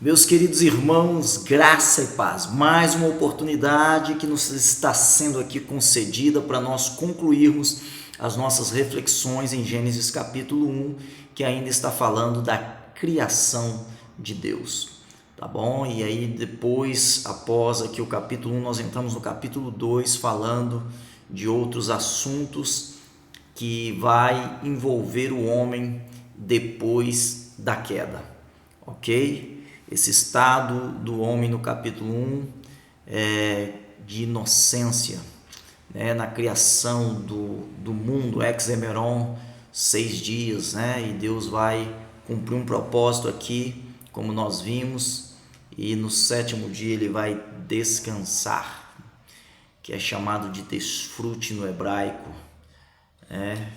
Meus queridos irmãos, graça e paz, mais uma oportunidade que nos está sendo aqui concedida para nós concluirmos as nossas reflexões em Gênesis capítulo 1, que ainda está falando da criação de Deus, tá bom? E aí depois, após aqui o capítulo 1, nós entramos no capítulo 2 falando de outros assuntos que vai envolver o homem depois da queda, ok? Esse estado do homem no capítulo 1 é de inocência, né? Na criação do mundo, ex hemeron, 6 dias, né? E Deus vai cumprir um propósito aqui, como nós vimos, e no 7º dia ele vai descansar, que é chamado de desfrute no hebraico, né?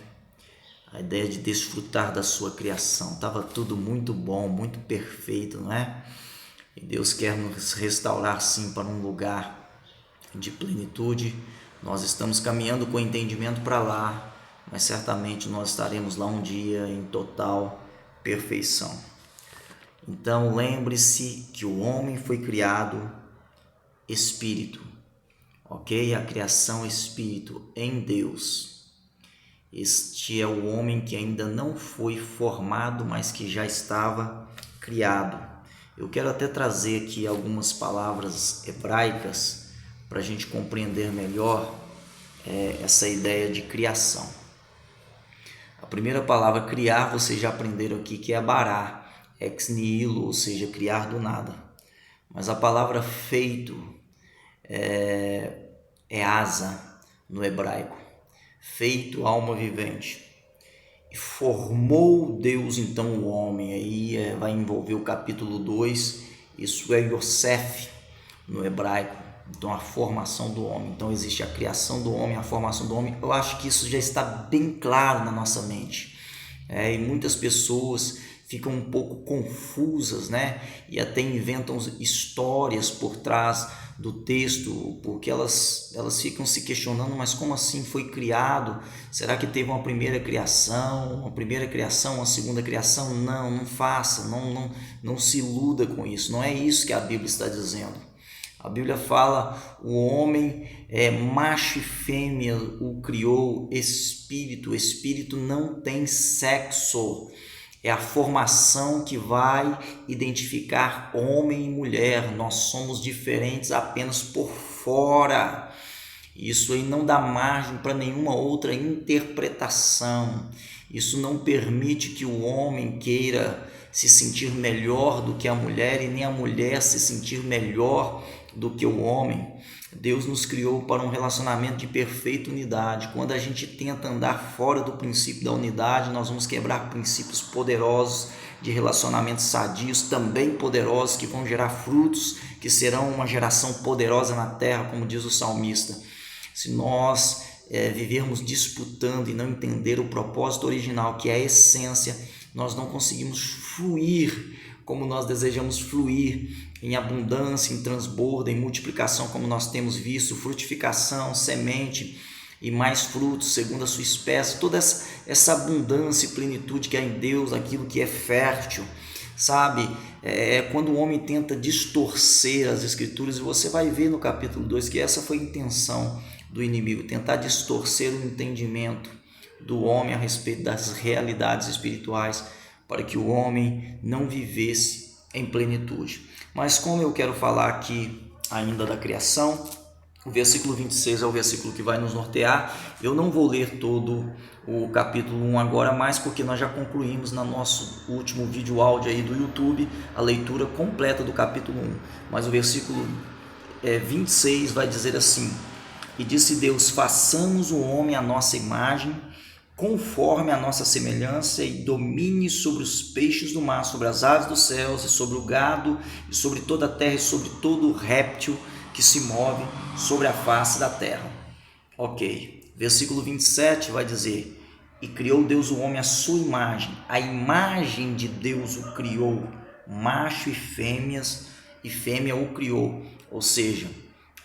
A ideia de desfrutar da sua criação. Estava tudo muito bom, muito perfeito, não é? E Deus quer nos restaurar sim para um lugar de plenitude. Nós estamos caminhando com entendimento para lá, mas certamente nós estaremos lá um dia em total perfeição. Então lembre-se que o homem foi criado espírito, ok? A criação espírito em Deus. Este é o homem que ainda não foi formado, mas que já estava criado. Eu quero até trazer aqui algumas palavras hebraicas para a gente compreender melhor essa ideia de criação. A primeira palavra criar, vocês já aprenderam aqui, que é bará, ex nihilo, ou seja, criar do nada. Mas a palavra feito é asa no hebraico. Feito alma vivente. E formou Deus então o homem. Aí vai envolver o capítulo 2. Isso é Yosef no hebraico. Então a formação do homem. Então existe a criação do homem, a formação do homem. Eu acho que isso já está bem claro na nossa mente. E muitas pessoas ficam um pouco confusas, né? E até inventam histórias por trás do texto, porque elas ficam se questionando, mas como assim foi criado? Será que teve uma primeira criação, uma segunda criação? Não faça, não se iluda com isso, não é isso que a Bíblia está dizendo. A Bíblia fala, o homem macho e fêmea o criou, espírito. Espírito não tem sexo. É a formação que vai identificar homem e mulher. Nós somos diferentes apenas por fora. Isso aí não dá margem para nenhuma outra interpretação. Isso não permite que o homem queira se sentir melhor do que a mulher e nem a mulher se sentir melhor do que o homem. Deus nos criou para um relacionamento de perfeita unidade. Quando a gente tenta andar fora do princípio da unidade, nós vamos quebrar princípios poderosos de relacionamentos sadios, também poderosos, que vão gerar frutos, que serão uma geração poderosa na terra, como diz o salmista. Se nós vivermos disputando e não entender o propósito original, que é a essência, nós não conseguimos fluir como nós desejamos fluir, em abundância, em transbordo, em multiplicação, como nós temos visto, frutificação, semente e mais frutos segundo a sua espécie, toda essa abundância e plenitude que há em Deus, aquilo que é fértil, sabe? Quando o homem tenta distorcer as escrituras, e você vai ver no capítulo 2 que essa foi a intenção do inimigo, tentar distorcer o entendimento do homem a respeito das realidades espirituais, para que o homem não vivesse em plenitude. Mas como eu quero falar aqui ainda da criação, o versículo 26 é o versículo que vai nos nortear. Eu não vou ler todo o capítulo 1 agora mais, porque nós já concluímos no nosso último vídeo áudio aí do YouTube a leitura completa do capítulo 1. Mas o versículo 26 vai dizer assim: e disse Deus, façamos o homem à nossa imagem, conforme a nossa semelhança, e domine sobre os peixes do mar, sobre as aves dos céus, e sobre o gado, e sobre toda a terra, e sobre todo o réptil que se move sobre a face da terra. Ok, versículo 27 vai dizer, e criou Deus o homem à sua imagem, a imagem de Deus o criou, macho e fêmea o criou, ou seja,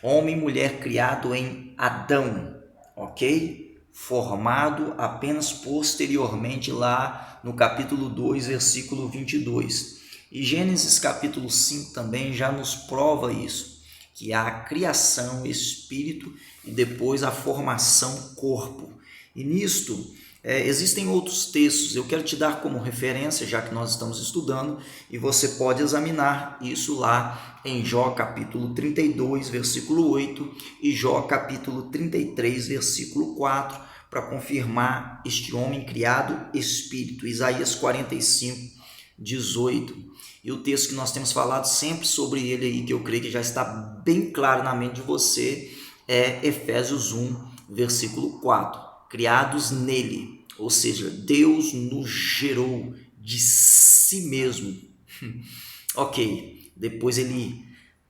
homem e mulher criado em Adão, ok? Formado apenas posteriormente lá no capítulo 2, versículo 22. E Gênesis capítulo 5 também já nos prova isso, que há a criação, espírito, e depois a formação, corpo. E nisto existem outros textos, eu quero te dar como referência, já que nós estamos estudando, e você pode examinar isso lá em Jó capítulo 32, versículo 8, e Jó capítulo 33, versículo 4, para confirmar este homem criado espírito. Isaías 45, 18. E o texto que nós temos falado sempre sobre ele aí, que eu creio que já está bem claro na mente de você, é Efésios 1, versículo 4. Criados nele, ou seja, Deus nos gerou de si mesmo. Ok, depois ele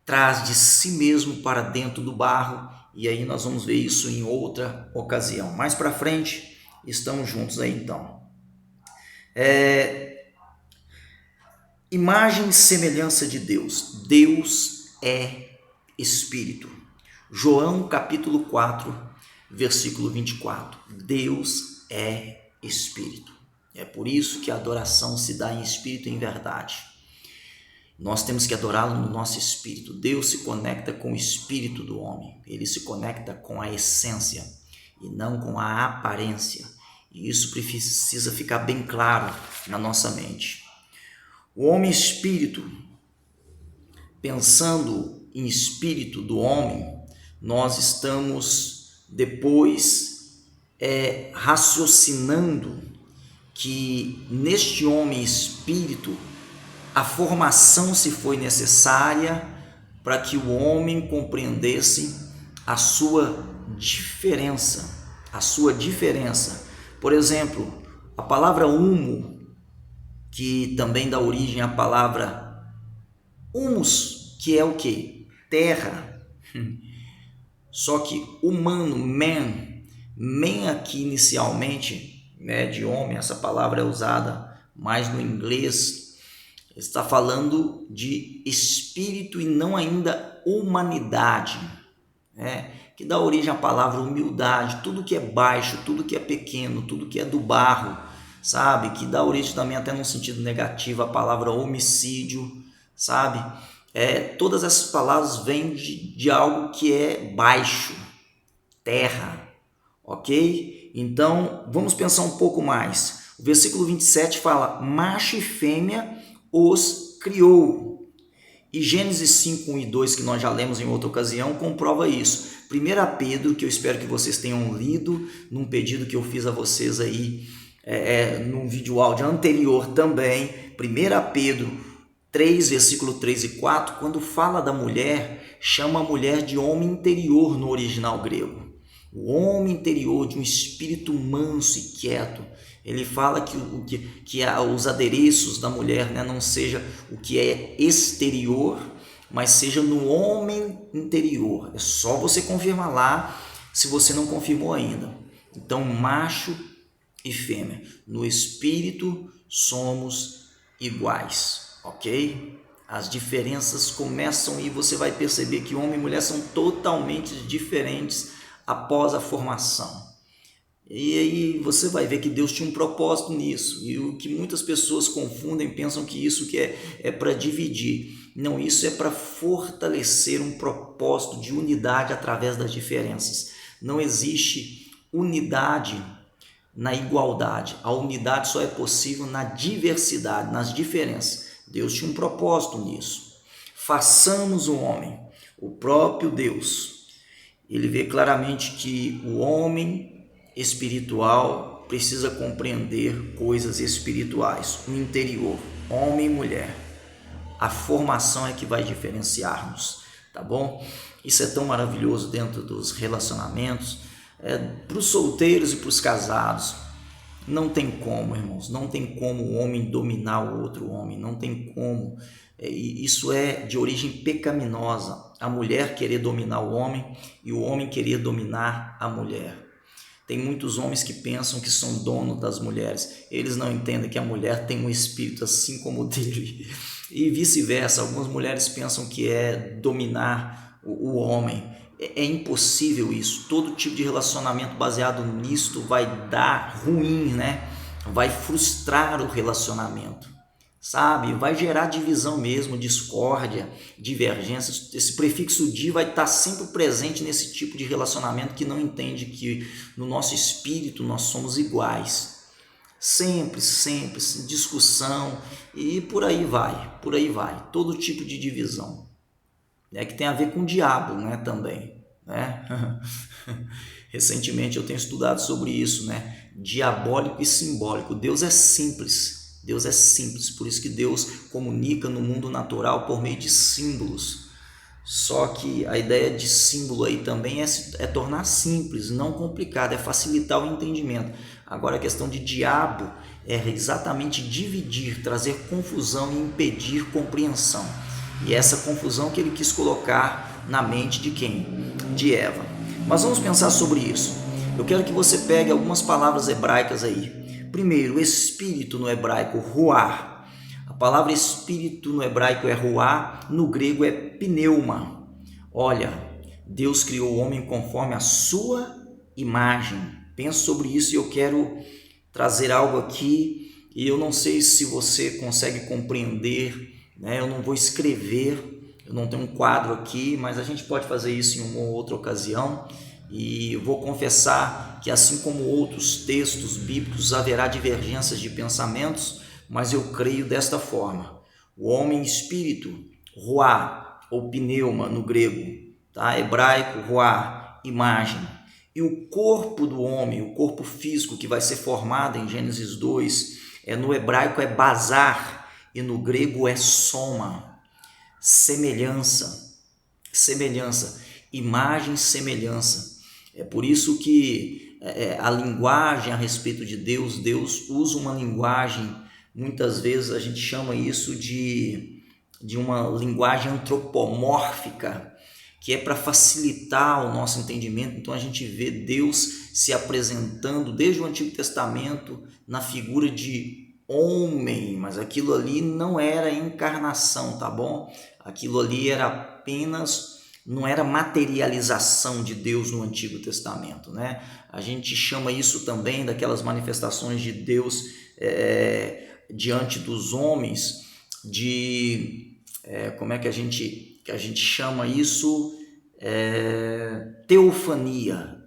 traz de si mesmo para dentro do barro, e aí nós vamos ver isso em outra ocasião. Mais para frente, estamos juntos aí então. Imagem e semelhança de Deus. Deus é Espírito. João capítulo 4, versículo 24. Deus é Espírito. É por isso que a adoração se dá em espírito e em verdade. Nós temos que adorá-lo no nosso espírito. Deus se conecta com o espírito do homem. Ele se conecta com a essência e não com a aparência. E isso precisa ficar bem claro na nossa mente. O homem espírito, pensando em espírito do homem, nós estamos depois raciocinando que neste homem espírito a formação se foi necessária para que o homem compreendesse a sua diferença. Por exemplo, a palavra humo, que também dá origem à palavra humus, que é o quê? Terra. Só que humano, man aqui inicialmente, de homem, essa palavra é usada mais no inglês, está falando de espírito e não ainda humanidade, que dá origem à palavra humildade, tudo que é baixo, tudo que é pequeno, tudo que é do barro, sabe, que dá origem também até num sentido negativo a palavra homicídio, sabe, todas essas palavras vêm de algo que é baixo, terra, ok? Então, vamos pensar um pouco mais. O versículo 27 fala, macho e fêmea os criou. E Gênesis 5, 1 e 2, que nós já lemos em outra ocasião, comprova isso. 1 Pedro, que eu espero que vocês tenham lido, num pedido que eu fiz a vocês aí, num vídeo áudio anterior também, 1 Pedro 3, versículo 3 e 4, quando fala da mulher, chama a mulher de homem interior no original grego. O homem interior de um espírito manso e quieto. Ele fala que os adereços da mulher não seja o que é exterior, mas seja no homem interior. É só você confirmar lá, se você não confirmou ainda. Então, macho e fêmea, no espírito somos iguais, ok? As diferenças começam e você vai perceber que homem e mulher são totalmente diferentes após a formação. E aí você vai ver que Deus tinha um propósito nisso, e o que muitas pessoas confundem, pensam que isso que é para dividir. Não, isso é para fortalecer um propósito de unidade através das diferenças. Não existe unidade na igualdade, a unidade só é possível na diversidade, nas diferenças. Deus tinha um propósito nisso. Façamos o homem, o próprio Deus. Ele vê claramente que o homem espiritual precisa compreender coisas espirituais, o interior, homem e mulher. A formação é que vai diferenciar-nos, tá bom? Isso é tão maravilhoso dentro dos relacionamentos, para os solteiros e para os casados. Não tem como, irmãos, não tem como o homem dominar o outro homem, não tem como. Isso é de origem pecaminosa, a mulher querer dominar o homem e o homem querer dominar a mulher. Tem muitos homens que pensam que são donos das mulheres. Eles não entendem que a mulher tem um espírito assim como o dele. E vice-versa. Algumas mulheres pensam que é dominar o homem. É impossível isso. Todo tipo de relacionamento baseado nisto vai dar ruim, Vai frustrar o relacionamento, sabe? Vai gerar divisão mesmo, discórdia, divergências. Esse prefixo de vai estar sempre presente nesse tipo de relacionamento que não entende que no nosso espírito nós somos iguais. Sempre, discussão e por aí vai, todo tipo de divisão. Que tem a ver com o diabo, né, também, né? Recentemente eu tenho estudado sobre isso, né? Diabólico e simbólico. Deus é simples, por isso que Deus comunica no mundo natural por meio de símbolos. Só que a ideia de símbolo aí também é tornar simples, não complicado, é facilitar o entendimento. Agora a questão de diabo é exatamente dividir, trazer confusão e impedir compreensão. E essa confusão que ele quis colocar na mente de quem? De Eva. Mas vamos pensar sobre isso. Eu quero que você pegue algumas palavras hebraicas aí. Primeiro, espírito no hebraico, ruah. A palavra espírito no hebraico é ruah, no grego é pneuma. Olha, Deus criou o homem conforme a sua imagem. Pensa sobre isso e eu quero trazer algo aqui e eu não sei se você consegue compreender, né? Eu não vou escrever, eu não tenho um quadro aqui, mas a gente pode fazer isso em uma ou outra ocasião. E vou confessar que assim como outros textos bíblicos haverá divergências de pensamentos, mas eu creio desta forma: o homem espírito, ruah ou pneuma no grego, tá? Hebraico, ruah, imagem, e o corpo do homem, o corpo físico que vai ser formado em Gênesis 2, no hebraico é bazar e no grego é soma, semelhança, imagem, semelhança. É por isso que a linguagem a respeito de Deus usa uma linguagem, muitas vezes a gente chama isso de uma linguagem antropomórfica, que é para facilitar o nosso entendimento. Então a gente vê Deus se apresentando desde o Antigo Testamento na figura de homem, mas aquilo ali não era encarnação, tá bom? Aquilo ali era apenas, não era materialização de Deus no Antigo Testamento, né? A gente chama isso também daquelas manifestações de Deus diante dos homens, como é que a gente chama isso? Teofania,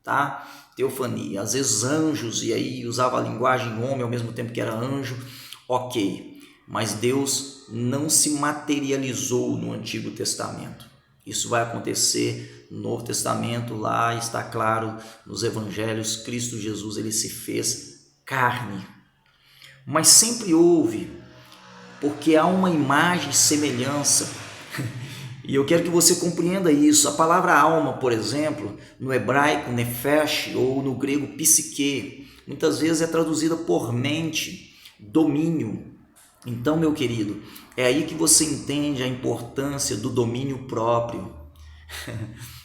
tá? Teofania, às vezes anjos, e aí usava a linguagem homem ao mesmo tempo que era anjo, ok, mas Deus não se materializou no Antigo Testamento. Isso vai acontecer no Novo Testamento, lá está claro nos Evangelhos, Cristo Jesus, ele se fez carne, mas sempre houve, porque há uma imagem e semelhança. E eu quero que você compreenda isso. A palavra alma, por exemplo, no hebraico nefesh ou no grego psique, muitas vezes é traduzida por mente, domínio. Então, meu querido, é aí que você entende a importância do domínio próprio.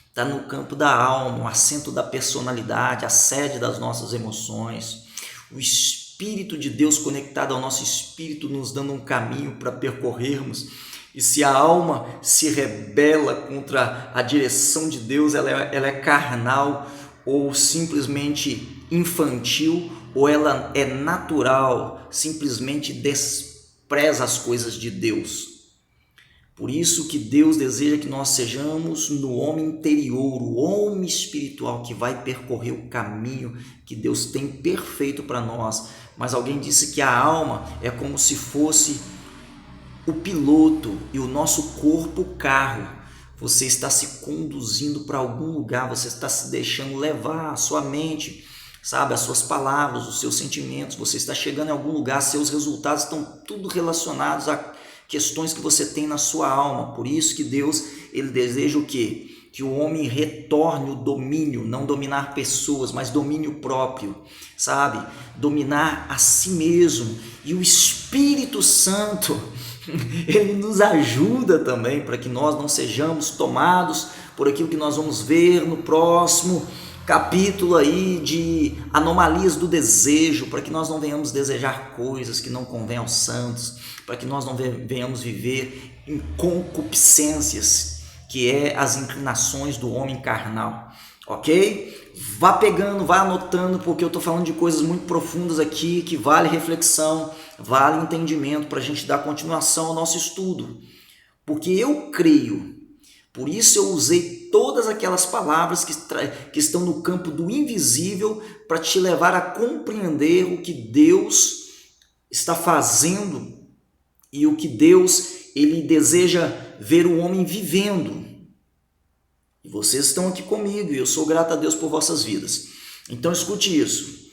Está no campo da alma, o assento da personalidade, a sede das nossas emoções. O Espírito de Deus conectado ao nosso espírito, nos dando um caminho para percorrermos. E se a alma se rebela contra a direção de Deus, ela é carnal ou simplesmente infantil, ou ela é natural, simplesmente despreza as coisas de Deus. Por isso que Deus deseja que nós sejamos no homem interior, o homem espiritual que vai percorrer o caminho que Deus tem perfeito para nós. Mas alguém disse que a alma é como se fosse o piloto e o nosso corpo o carro. Você está se conduzindo para algum lugar, você está se deixando levar, a sua mente, sabe, as suas palavras, os seus sentimentos, você está chegando em algum lugar, seus resultados estão tudo relacionados a questões que você tem na sua alma. Por isso que Deus, ele deseja o quê? Que o homem retorne o domínio, não dominar pessoas, mas domínio próprio, sabe? Dominar a si mesmo. E o Espírito Santo, ele nos ajuda também para que nós não sejamos tomados por aquilo que nós vamos ver no próximo capítulo aí de anomalias do desejo, para que nós não venhamos desejar coisas que não convêm aos santos, para que nós não venhamos viver em concupiscências, que é as inclinações do homem carnal. ok? Vá pegando, vá anotando, porque eu estou falando de coisas muito profundas aqui, que vale reflexão, vale entendimento para a gente dar continuação ao nosso estudo. Porque eu creio, por isso eu usei todas aquelas palavras que estão no campo do invisível para te levar a compreender o que Deus está fazendo e o que Deus ele deseja ver o homem vivendo. E vocês estão aqui comigo e eu sou grato a Deus por vossas vidas. Então escute isso.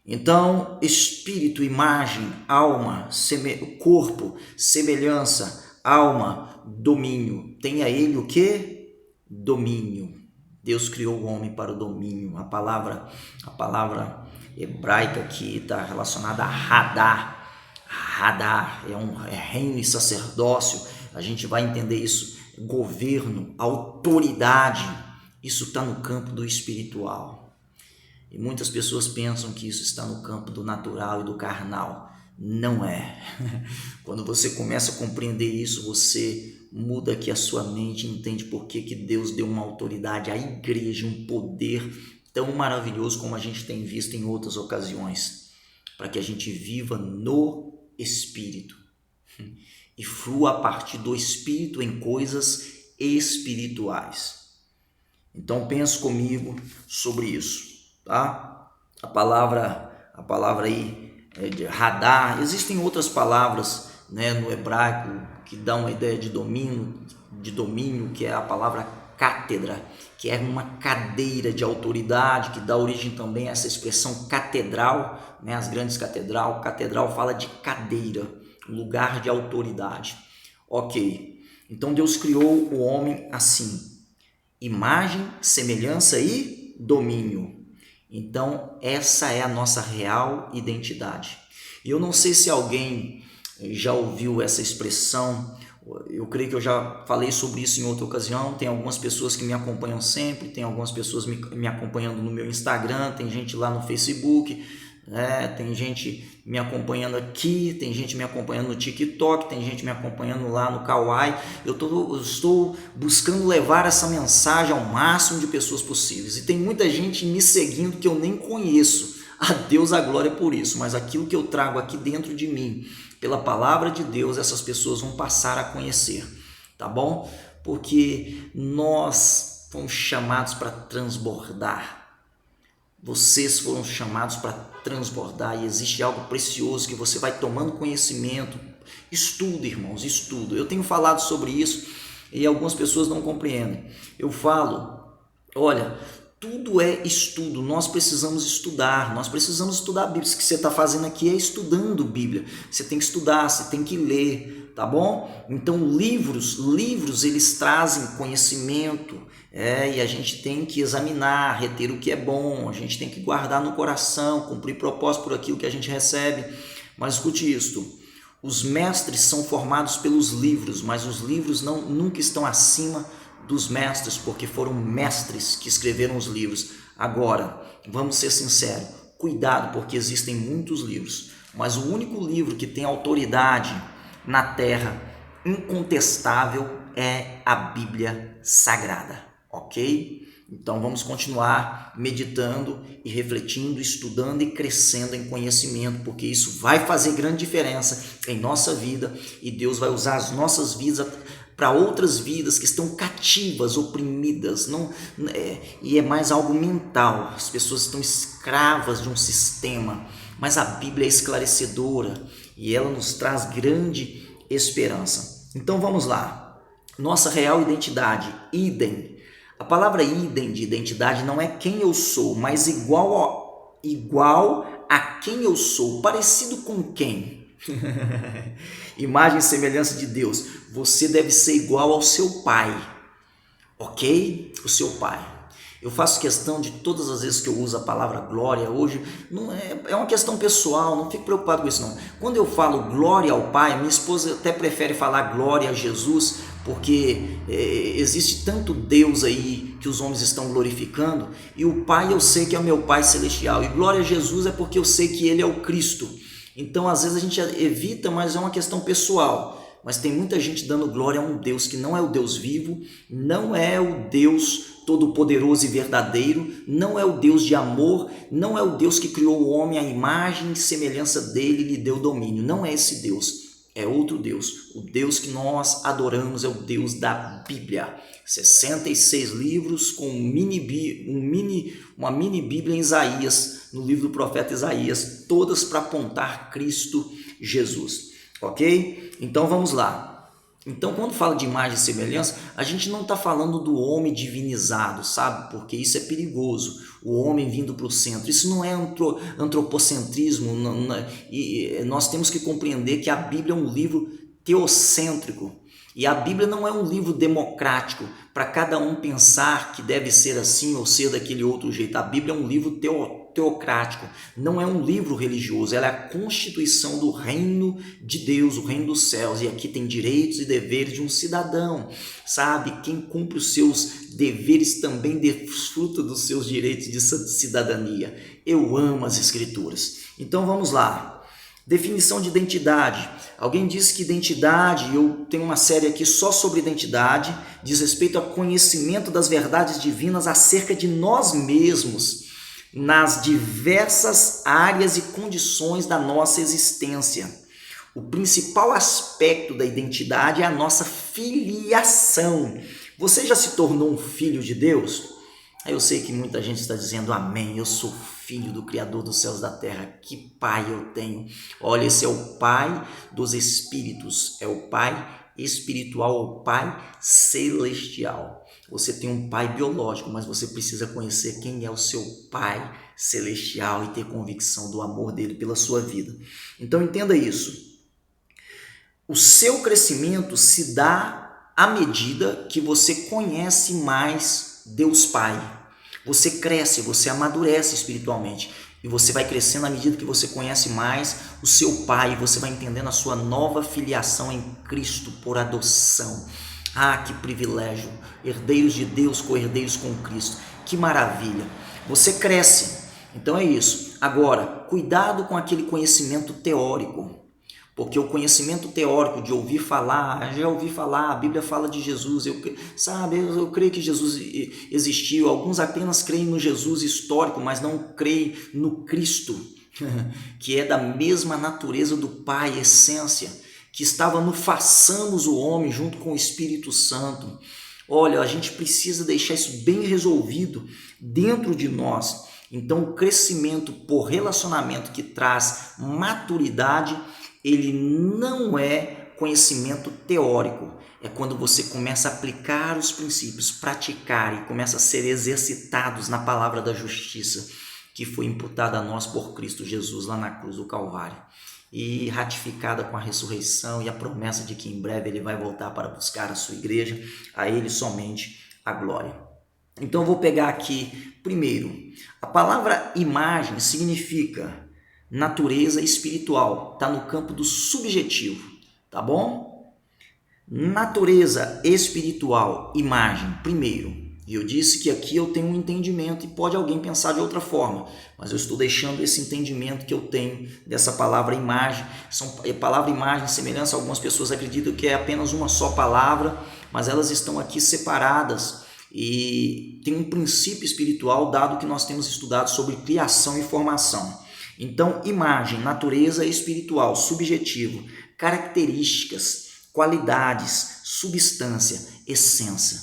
Então, espírito, imagem, alma, corpo, semelhança, alma, domínio. Tem a ele o quê? Domínio. Deus criou o homem para o domínio. A palavra hebraica aqui está relacionada a Hadar. Hadar é reino e sacerdócio. A gente vai entender isso. Governo, autoridade, isso está no campo do espiritual. E muitas pessoas pensam que isso está no campo do natural e do carnal. Não é. Quando você começa a compreender isso, você muda aqui a sua mente, entende por que Deus deu uma autoridade à igreja, um poder tão maravilhoso como a gente tem visto em outras ocasiões, para que a gente viva no Espírito e flua a partir do Espírito em coisas espirituais. Então pense comigo sobre isso, tá? A palavra aí é de Hadar. Existem outras palavras, né, no hebraico que dão uma ideia de domínio, que é a palavra cátedra, que é uma cadeira de autoridade, que dá origem também a essa expressão catedral, né? As grandes catedral fala de cadeira, lugar de autoridade. Ok, então Deus criou o homem assim, imagem, semelhança e domínio. Então essa é a nossa real identidade. E eu não sei se alguém já ouviu essa expressão, eu creio que eu já falei sobre isso em outra ocasião. Tem algumas pessoas que me acompanham sempre, tem algumas pessoas me acompanhando no meu Instagram, tem gente lá no Facebook, tem gente me acompanhando aqui, tem gente me acompanhando no TikTok, tem gente me acompanhando lá no Kawaii. Eu estou buscando levar essa mensagem ao máximo de pessoas possíveis, e tem muita gente me seguindo que eu nem conheço. A Deus a glória por isso, mas aquilo que eu trago aqui dentro de mim, pela palavra de Deus, essas pessoas vão passar a conhecer, tá bom? Porque nós fomos chamados para transbordar. Vocês foram chamados para transbordar, e existe algo precioso que você vai tomando conhecimento. Estuda, irmãos, estuda. Eu tenho falado sobre isso e algumas pessoas não compreendem. Eu falo, olha, tudo é estudo, nós precisamos estudar a Bíblia. Isso que você está fazendo aqui é estudando Bíblia. Você tem que estudar, você tem que ler, tá bom? Então livros eles trazem conhecimento, e a gente tem que examinar, reter o que é bom, a gente tem que guardar no coração, cumprir propósito por aquilo que a gente recebe. Mas escute isto, os mestres são formados pelos livros, mas os livros nunca estão acima dos mestres, porque foram mestres que escreveram os livros. Agora, vamos ser sinceros, cuidado, porque existem muitos livros, mas o único livro que tem autoridade na terra, incontestável, é a Bíblia Sagrada, ok? Então vamos continuar meditando e refletindo, estudando e crescendo em conhecimento, porque isso vai fazer grande diferença em nossa vida, e Deus vai usar as nossas vidas para outras vidas que estão cativas, oprimidas, e é mais algo mental. As pessoas estão escravas de um sistema, mas a Bíblia é esclarecedora e ela nos traz grande esperança. Então vamos lá, nossa real identidade, idem. A palavra idem de identidade não é quem eu sou, mas igual a quem eu sou, parecido com quem? Imagem e semelhança de Deus. Você deve ser igual ao seu pai, ok? O seu pai. Eu faço questão de todas as vezes que eu uso a palavra glória hoje, não é uma questão pessoal, não fique preocupado com isso não. Quando eu falo glória ao Pai, minha esposa até prefere falar glória a Jesus, porque existe tanto Deus aí que os homens estão glorificando, e o Pai eu sei que é o meu Pai celestial, e glória a Jesus é porque eu sei que Ele é o Cristo. Então às vezes a gente evita, mas é uma questão pessoal. mas tem muita gente dando glória a um Deus que não é o Deus vivo, não é o Deus todo-poderoso e verdadeiro, não é o Deus de amor, não é o Deus que criou o homem à imagem e semelhança dele e lhe deu domínio. Não é esse Deus, é outro Deus. O Deus que nós adoramos é o Deus da Bíblia. 66 livros com uma mini Bíblia em Isaías, no livro do profeta Isaías, todas para apontar Cristo Jesus, ok? Então vamos lá. Então, quando fala de imagem e semelhança, a gente não está falando do homem divinizado, sabe? Porque isso é perigoso, o homem vindo para o centro. Isso não é antropocentrismo, e nós temos que compreender que a Bíblia é um livro teocêntrico. E a Bíblia não é um livro democrático para cada um pensar que deve ser assim ou ser daquele outro jeito. A Bíblia é um livro teocrático, não é um livro religioso, ela é a constituição do reino de Deus, o reino dos céus. E aqui tem direitos e deveres de um cidadão, sabe? Quem cumpre os seus deveres também desfruta dos seus direitos de cidadania. Eu amo as Escrituras. Então vamos lá. Definição de identidade. Alguém disse que identidade, eu tenho uma série aqui só sobre identidade, diz respeito ao conhecimento das verdades divinas acerca de nós mesmos, nas diversas áreas e condições da nossa existência. O principal aspecto da identidade é a nossa filiação. Você já se tornou um filho de Deus? Eu sei que muita gente está dizendo amém, eu sou filho do Criador dos céus e da terra, que pai eu tenho. Olha, esse é o pai dos espíritos, é o pai espiritual, o pai celestial. Você tem um pai biológico, mas você precisa conhecer quem é o seu pai celestial e ter convicção do amor dele pela sua vida. Então entenda isso. O seu crescimento se dá à medida que você conhece mais Deus Pai. Você cresce, você amadurece espiritualmente e você vai crescendo à medida que você conhece mais o seu Pai e você vai entendendo a sua nova filiação em Cristo por adoção. Ah, que privilégio! Herdeiros de Deus, co-herdeiros com Cristo. Que maravilha! Você cresce. Então é isso. Agora, cuidado com aquele conhecimento teórico. Porque o conhecimento teórico de ouvir falar, já ouvi falar, a Bíblia fala de Jesus, eu creio que Jesus existiu, alguns apenas creem no Jesus histórico, mas não creem no Cristo, que é da mesma natureza do Pai, essência, que estava no façamos o homem junto com o Espírito Santo. Olha, a gente precisa deixar isso bem resolvido dentro de nós. Então, o crescimento por relacionamento que traz maturidade, ele não é conhecimento teórico, é quando você começa a aplicar os princípios, praticar e começa a ser exercitados na palavra da justiça que foi imputada a nós por Cristo Jesus lá na cruz do Calvário e ratificada com a ressurreição e a promessa de que em breve ele vai voltar para buscar a sua igreja, a ele somente a glória. Então eu vou pegar aqui primeiro, a palavra imagem significa natureza espiritual, está no campo do subjetivo, tá bom? Natureza espiritual, imagem, primeiro. E eu disse que aqui eu tenho um entendimento e pode alguém pensar de outra forma, mas eu estou deixando esse entendimento que eu tenho dessa palavra imagem. Palavra imagem, semelhança, algumas pessoas acreditam que é apenas uma só palavra, mas elas estão aqui separadas e tem um princípio espiritual dado que nós temos estudado sobre criação e formação. Então, imagem, natureza espiritual, subjetivo, características, qualidades, substância, essência.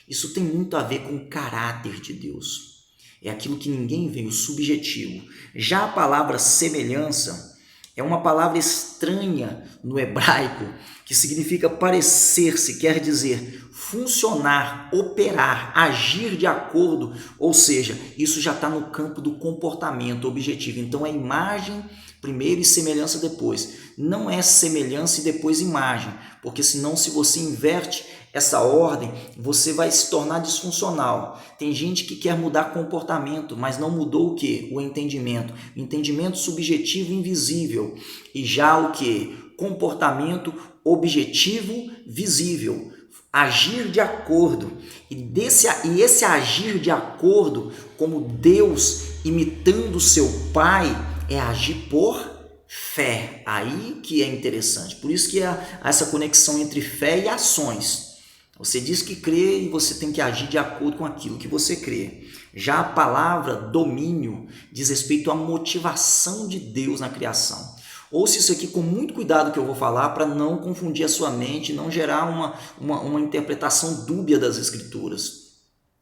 Isso tem muito a ver com o caráter de Deus. É aquilo que ninguém vê, o subjetivo. Já a palavra semelhança é uma palavra estranha no hebraico, que significa parecer-se, quer dizer funcionar, operar, agir de acordo, ou seja, isso já está no campo do comportamento objetivo. Então é imagem primeiro e semelhança depois. Não é semelhança e depois imagem, porque senão se você inverte essa ordem, você vai se tornar disfuncional. Tem gente que quer mudar comportamento, mas não mudou o quê? O entendimento. Entendimento subjetivo invisível. E já o quê? Comportamento objetivo visível. Agir de acordo. E esse agir de acordo, como Deus imitando seu Pai, é agir por fé. Aí que é interessante. Por isso que há essa conexão entre fé e ações. Você diz que crê e você tem que agir de acordo com aquilo que você crê. Já a palavra domínio diz respeito à motivação de Deus na criação. Ouça isso aqui com muito cuidado que eu vou falar para não confundir a sua mente, não gerar uma interpretação dúbia das Escrituras.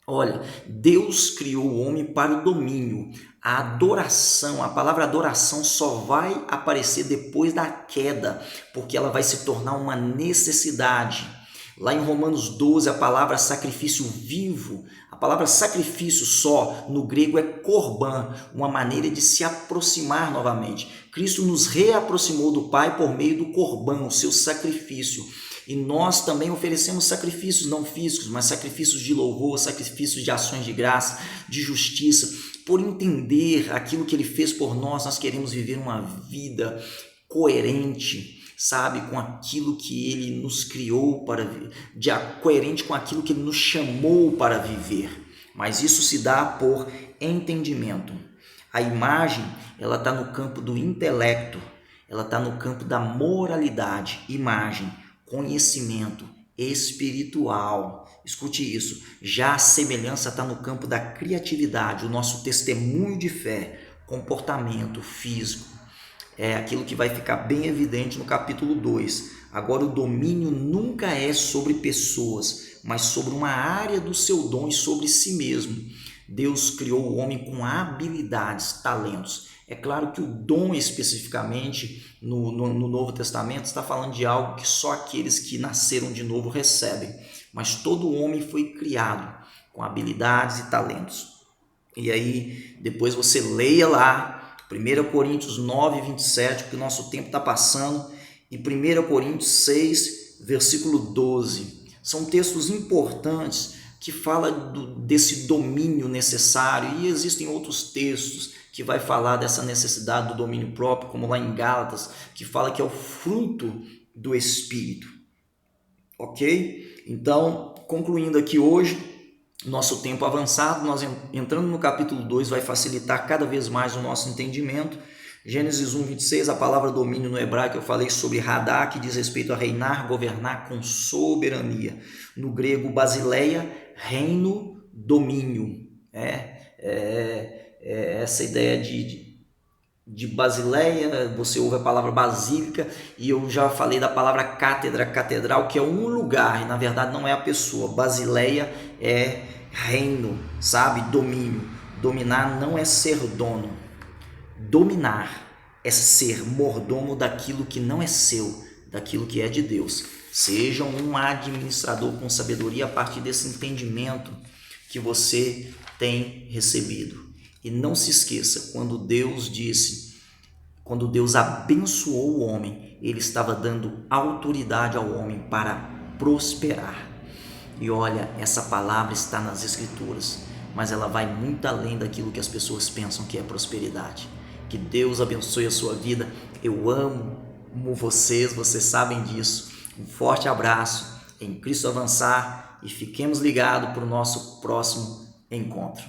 Olha, Deus criou o homem para o domínio. A adoração, a palavra adoração só vai aparecer depois da queda, porque ela vai se tornar uma necessidade. Lá em Romanos 12, a palavra sacrifício vivo, a palavra sacrifício só no grego é korban, uma maneira de se aproximar novamente. Cristo nos reaproximou do Pai por meio do korban, o seu sacrifício. E nós também oferecemos sacrifícios não físicos, mas sacrifícios de louvor, sacrifícios de ações de graça, de justiça. Por entender aquilo que Ele fez por nós, nós queremos viver uma vida coerente, sabe, com aquilo que Ele nos criou para viver, coerente com aquilo que Ele nos chamou para viver. Mas isso se dá por entendimento. A imagem, ela está no campo do intelecto, ela está no campo da moralidade. Imagem, conhecimento espiritual. Escute isso. Já a semelhança está no campo da criatividade, o nosso testemunho de fé, comportamento físico. É aquilo que vai ficar bem evidente no capítulo 2. Agora, o domínio nunca é sobre pessoas, mas sobre uma área do seu dom e sobre si mesmo. Deus criou o homem com habilidades, talentos. É claro que o dom especificamente no Novo Testamento está falando de algo que só aqueles que nasceram de novo recebem. Mas todo homem foi criado com habilidades e talentos. E aí, depois você leia lá 1 Coríntios 9, 27, porque o nosso tempo está passando, e 1 Coríntios 6, versículo 12. São textos importantes que falam desse domínio necessário, e existem outros textos que vai falar dessa necessidade do domínio próprio, como lá em Gálatas, que fala que é o fruto do Espírito. Ok? Então, concluindo aqui hoje, nosso tempo avançado, nós entrando no capítulo 2 vai facilitar cada vez mais o nosso entendimento. Gênesis 1, 26, a palavra domínio no hebraico eu falei sobre radá, que diz respeito a reinar, governar com soberania. No grego, basileia, reino, domínio. Essa ideia de basileia, você ouve a palavra basílica, e eu já falei da palavra cátedra, catedral, que é um lugar, e na verdade não é a pessoa. Basileia é reino, sabe? Domínio. Dominar não é ser dono. Dominar é ser mordomo daquilo que não é seu, daquilo que é de Deus. Seja um administrador com sabedoria a partir desse entendimento que você tem recebido. E não se esqueça, quando Deus abençoou o homem, Ele estava dando autoridade ao homem para prosperar. E olha, essa palavra está nas Escrituras, mas ela vai muito além daquilo que as pessoas pensam que é prosperidade. Que Deus abençoe a sua vida. Eu amo vocês sabem disso. Um forte abraço em Cristo Avançar e fiquemos ligados para o nosso próximo encontro.